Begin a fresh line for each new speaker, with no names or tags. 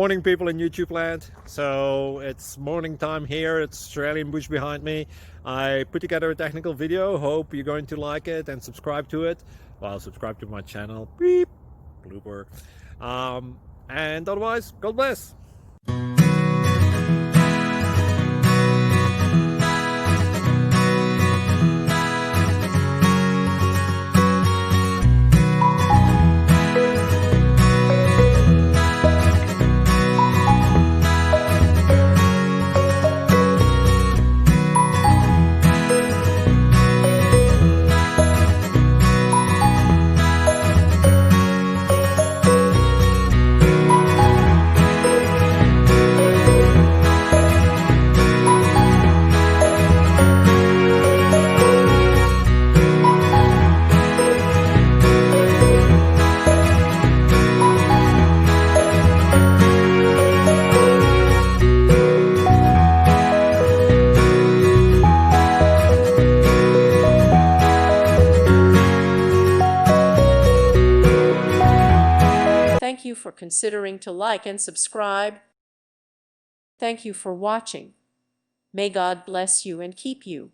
Morning, people in YouTube land. So it's morning time here. It's Australian bush behind me. I put together a technical video. Hope you're going to like it and subscribe to it. Well, subscribe to my channel. Beep, blooper. And otherwise, God bless.
Thank you for considering to like and subscribe. Thank you for watching. May God bless you and keep you.